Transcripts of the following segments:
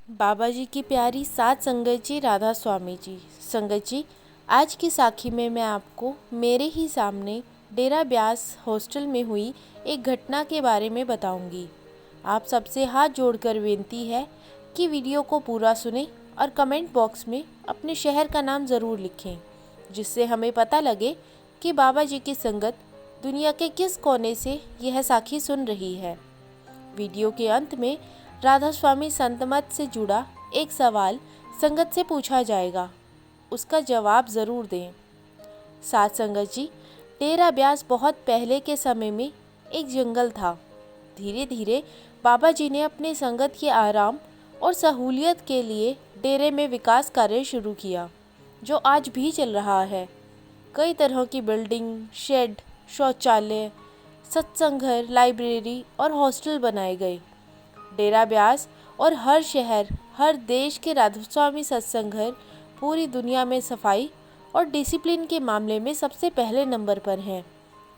बाबा जी की प्यारी सात संगत जी, राधा स्वामी जी। संगत जी, आज की साखी में मैं आपको मेरे ही सामने डेरा ब्यास हॉस्टल में हुई एक घटना के बारे में बताऊंगी। आप सबसे हाथ जोड़कर विनती है कि वीडियो को पूरा सुनें और कमेंट बॉक्स में अपने शहर का नाम ज़रूर लिखें, जिससे हमें पता लगे कि बाबा जी की संगत दुनिया के किस कोने से यह साखी सुन रही है। वीडियो के अंत में राधा स्वामी संत मत से जुड़ा एक सवाल संगत से पूछा जाएगा, उसका जवाब ज़रूर दें। साथ संगत जी, डेरा ब्यास बहुत पहले के समय में एक जंगल था। धीरे धीरे बाबा जी ने अपने संगत के आराम और सहूलियत के लिए डेरे में विकास कार्य शुरू किया, जो आज भी चल रहा है। कई तरह की बिल्डिंग, शेड, शौचालय, सत्संग घर, लाइब्रेरी और हॉस्टल बनाए गए। डेरा ब्यास और हर शहर, हर देश के राधा स्वामी सत्संग घर पूरी दुनिया में सफाई और डिसिप्लिन के मामले में सबसे पहले नंबर पर हैं,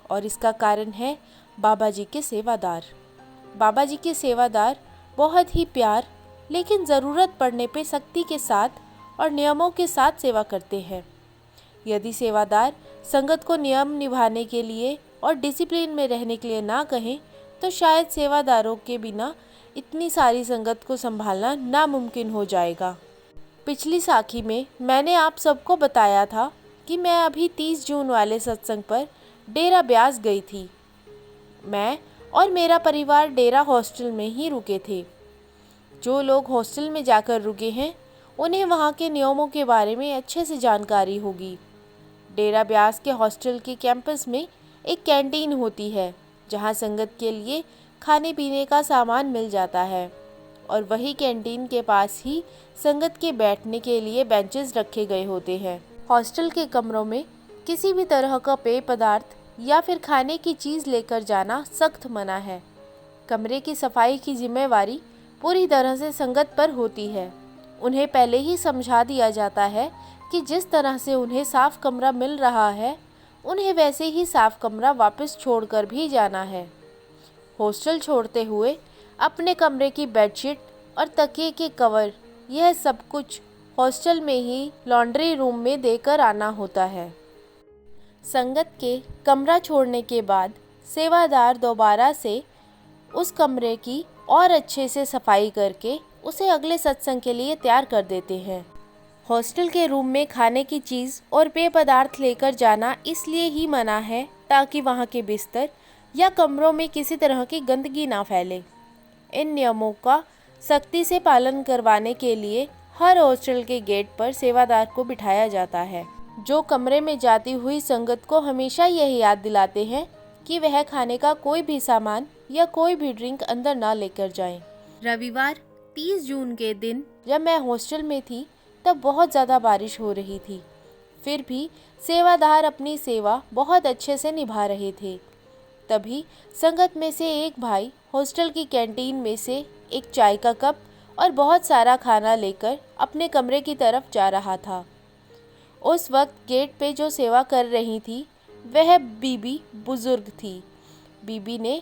और इसका कारण है बाबा जी के सेवादार। बाबा जी के सेवादार बहुत ही प्यार लेकिन ज़रूरत पड़ने पे सख्ती के साथ और नियमों के साथ सेवा करते हैं। यदि सेवादार संगत को नियम निभाने के लिए और डिसिप्लिन में रहने के लिए ना कहें, तो शायद सेवादारों के बिना इतनी सारी संगत को संभालना नामुमकिन हो जाएगा। पिछली साखी में मैंने आप सबको बताया था कि मैं अभी 30 जून वाले सत्संग पर डेरा ब्यास गई थी। मैं और मेरा परिवार डेरा हॉस्टल में ही रुके थे। जो लोग हॉस्टल में जाकर रुके हैं, उन्हें वहाँ के नियमों के बारे में अच्छे से जानकारी होगी। डेरा ब्यास के हॉस्टल के कैंपस में एक कैंटीन होती है, जहाँ संगत के लिए खाने पीने का सामान मिल जाता है, और वही कैंटीन के पास ही संगत के बैठने के लिए बेंचेस रखे गए होते हैं। हॉस्टल के कमरों में किसी भी तरह का पेय पदार्थ या फिर खाने की चीज़ लेकर जाना सख्त मना है। कमरे की सफाई की जिम्मेवारी पूरी तरह से संगत पर होती है। उन्हें पहले ही समझा दिया जाता है कि जिस तरह से उन्हें साफ़ कमरा मिल रहा है, उन्हें वैसे ही साफ़ कमरा वापस छोड़कर भी जाना है। हॉस्टल छोड़ते हुए अपने कमरे की बेडशीट और तकिए के कवर, यह सब कुछ हॉस्टल में ही लॉन्ड्री रूम में देकर आना होता है। संगत के कमरा छोड़ने के बाद सेवादार दोबारा से उस कमरे की और अच्छे से सफाई करके उसे अगले सत्संग के लिए तैयार कर देते हैं। हॉस्टल के रूम में खाने की चीज़ और पेय पदार्थ लेकर जाना इसलिए ही मना है ताकि वहाँ के बिस्तर या कमरों में किसी तरह की गंदगी ना फैले। इन नियमों का सख्ती से पालन करवाने के लिए हर हॉस्टल के गेट पर सेवादार को बिठाया जाता है, जो कमरे में जाती हुई संगत को हमेशा यही याद दिलाते हैं कि वह खाने का कोई भी सामान या कोई भी ड्रिंक अंदर ना लेकर जाएं। रविवार 30 जून के दिन जब मैं हॉस्टल में थी, तब बहुत ज़्यादा बारिश हो रही थी। फिर भी सेवादार अपनी सेवा बहुत अच्छे से निभा रहे थे। तभी संगत में से एक भाई हॉस्टल की कैंटीन में से एक चाय का कप और बहुत सारा खाना लेकर अपने कमरे की तरफ जा रहा था। उस वक्त गेट पे जो सेवा कर रही थी, वह बीबी बुजुर्ग थी। बीबी ने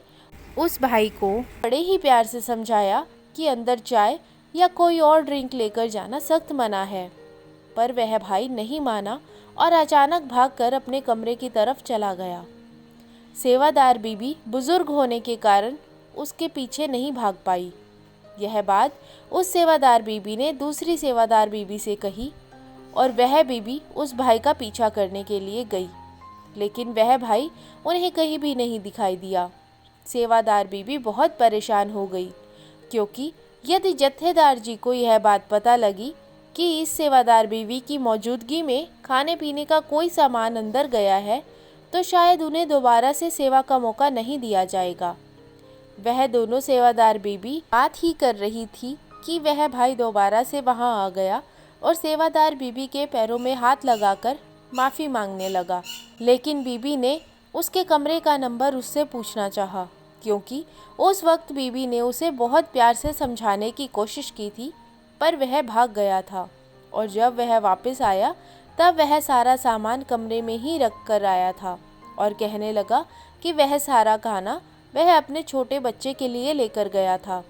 उस भाई को बड़े ही प्यार से समझाया कि अंदर चाय या कोई और ड्रिंक लेकर जाना सख्त मना है, पर वह भाई नहीं माना और अचानक भागकर अपने कमरे की तरफ चला गया। सेवादार बीबी बुजुर्ग होने के कारण उसके पीछे नहीं भाग पाई। यह बात उस सेवादार बीबी ने दूसरी सेवादार बीबी से कही, और वह बीबी उस भाई का पीछा करने के लिए गई, लेकिन वह भाई उन्हें कहीं भी नहीं दिखाई दिया। सेवादार बीबी बहुत परेशान हो गई, क्योंकि यदि जत्थेदार जी को यह बात पता लगी कि इस सेवादार बीवी की मौजूदगी में खाने पीने का कोई सामान अंदर गया है, तो शायद उन्हें दोबारा से सेवा का मौका नहीं दिया जाएगा। वह दोनों सेवादार बीबी बात ही कर रही थी कि वह भाई दोबारा से वहां आ गया और सेवादार बीबी के पैरों में हाथ लगाकर माफ़ी मांगने लगा। लेकिन बीबी ने उसके कमरे का नंबर उससे पूछना चाहा, क्योंकि उस वक्त बीबी ने उसे बहुत प्यार से समझाने की कोशिश की थी, पर वह भाग गया था। और जब वह वापस आया, तब वह सारा सामान कमरे में ही रख कर आया था और कहने लगा कि वह सारा खाना वह अपने छोटे बच्चे के लिए लेकर गया था।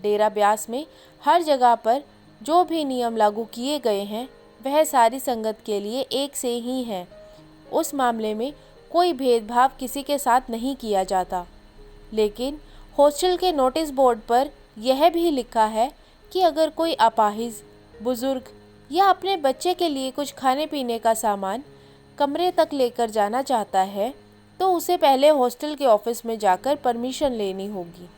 डेरा ब्यास में हर जगह पर जो भी नियम लागू किए गए हैं वह सारी संगत के लिए एक से ही हैं। उस मामले में कोई भेदभाव किसी के साथ नहीं किया जाता। लेकिन हॉस्टल के नोटिस बोर्ड पर यह भी लिखा है कि अगर कोई अपाहिज, बुजुर्ग या अपने बच्चे के लिए कुछ खाने पीने का सामान कमरे तक लेकर जाना चाहता है तो उसे पहले हॉस्टल के ऑफिस में जाकर परमिशन लेनी होगी।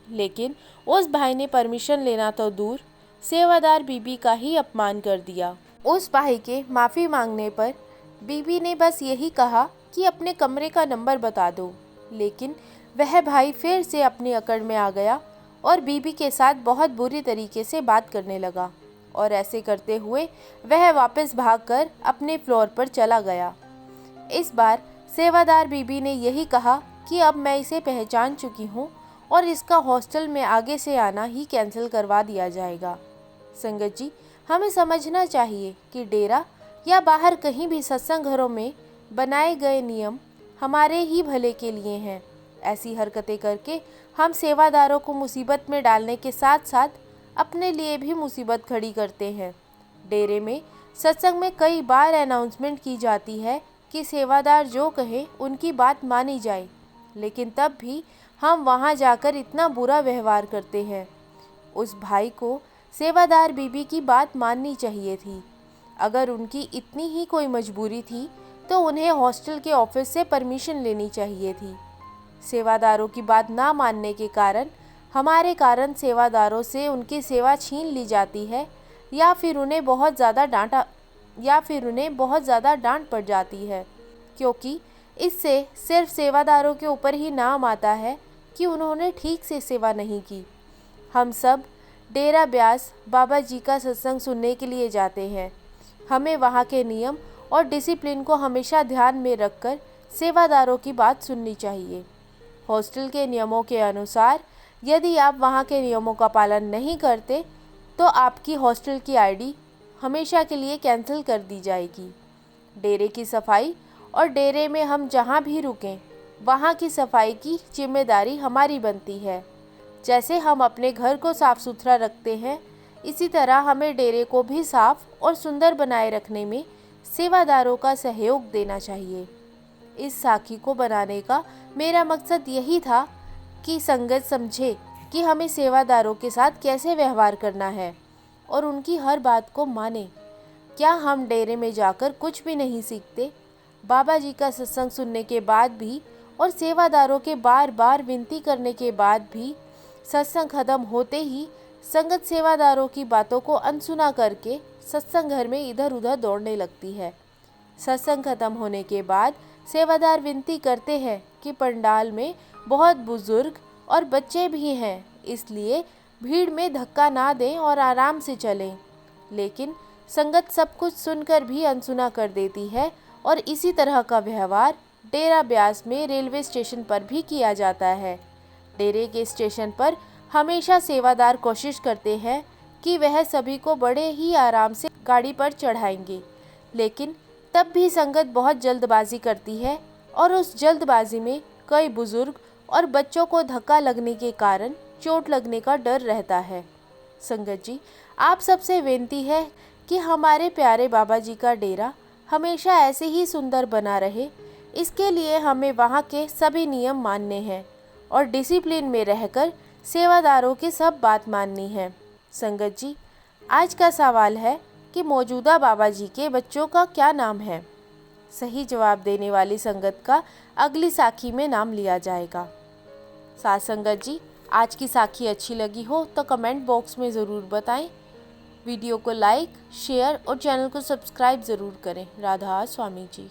लेकिन उस भाई ने परमिशन लेना तो दूर, सेवादार बीबी का ही अपमान कर दिया। उस भाई के माफ़ी मांगने पर बीबी ने बस यही कहा कि अपने कमरे का नंबर बता दो। लेकिन वह भाई फिर से अपनी अकड़ में आ गया और बीबी के साथ बहुत बुरी तरीके से बात करने लगा और ऐसे करते हुए वह वापस भागकर अपने फ्लोर पर चला गया। इस बार सेवादार बीबी ने यही कहा कि अब मैं इसे पहचान चुकी हूँ और इसका हॉस्टल में आगे से आना ही कैंसिल करवा दिया जाएगा। संगत जी, हमें समझना चाहिए कि डेरा या बाहर कहीं भी सत्संग घरों में बनाए गए नियम हमारे ही भले के लिए हैं। ऐसी हरकतें करके हम सेवादारों को मुसीबत में डालने के साथ साथ अपने लिए भी मुसीबत खड़ी करते हैं। डेरे में सत्संग में कई बार अनाउंसमेंट की जाती है कि सेवादार जो कहे उनकी बात मानी जाए, लेकिन तब भी हम वहां जाकर इतना बुरा व्यवहार करते हैं। उस भाई को सेवादार बीबी की बात माननी चाहिए थी। अगर उनकी इतनी ही कोई मजबूरी थी तो उन्हें हॉस्टल के ऑफिस से परमिशन लेनी चाहिए थी। सेवादारों की बात ना मानने के कारण हमारे कारण सेवादारों से उनकी सेवा छीन ली जाती है या फिर उन्हें बहुत ज़्यादा डांट पड़ जाती है, क्योंकि इससे सिर्फ सेवादारों के ऊपर ही नाम आता है कि उन्होंने ठीक से सेवा नहीं की। हम सब डेरा ब्यास बाबा जी का सत्संग सुनने के लिए जाते हैं। हमें वहाँ के नियम और डिसिप्लिन को हमेशा ध्यान में रखकर सेवादारों की बात सुननी चाहिए। हॉस्टल के नियमों के अनुसार यदि आप वहाँ के नियमों का पालन नहीं करते तो आपकी हॉस्टल की आईडी हमेशा के लिए कैंसिल कर दी जाएगी। डेरे की सफाई और डेरे में हम जहाँ भी रुकें वहाँ की सफाई की जिम्मेदारी हमारी बनती है। जैसे हम अपने घर को साफ़ सुथरा रखते हैं, इसी तरह हमें डेरे को भी साफ़ और सुंदर बनाए रखने में सेवादारों का सहयोग देना चाहिए। इस साखी को बनाने का मेरा मकसद यही था कि संगत समझे कि हमें सेवादारों के साथ कैसे व्यवहार करना है और उनकी हर बात को माने। क्या हम डेरे में जाकर कुछ भी नहीं सीखते? बाबा जी का सत्संग सुनने के बाद भी और सेवादारों के बार बार विनती करने के बाद भी सत्संग खत्म होते ही संगत सेवादारों की बातों को अनसुना करके सत्संग घर में इधर उधर दौड़ने लगती है। सत्संग खत्म होने के बाद सेवादार विनती करते हैं कि पंडाल में बहुत बुजुर्ग और बच्चे भी हैं, इसलिए भीड़ में धक्का ना दें और आराम से चलें। लेकिन संगत सब कुछ सुनकर भी अनसुना कर देती है और इसी तरह का व्यवहार डेरा ब्यास में रेलवे स्टेशन पर भी किया जाता है। डेरे के स्टेशन पर हमेशा सेवादार कोशिश करते हैं कि वह सभी को बड़े ही आराम से गाड़ी पर चढ़ाएंगे, लेकिन तब भी संगत बहुत जल्दबाजी करती है और उस जल्दबाजी में कई बुजुर्ग और बच्चों को धक्का लगने के कारण चोट लगने का डर रहता है। संगत जी, आप सबसे विनती है कि हमारे प्यारे बाबा जी का डेरा हमेशा ऐसे ही सुंदर बना रहे। इसके लिए हमें वहाँ के सभी नियम मानने हैं और डिसिप्लिन में रहकर सेवादारों की सब बात माननी है। संगत जी, आज का सवाल है कि मौजूदा बाबा जी के बच्चों का क्या नाम है? सही जवाब देने वाली संगत का अगली साखी में नाम लिया जाएगा। साथ संगत जी, आज की साखी अच्छी लगी हो तो कमेंट बॉक्स में ज़रूर बताएं। वीडियो को लाइक, शेयर और चैनल को सब्सक्राइब ज़रूर करें। राधा स्वामी जी।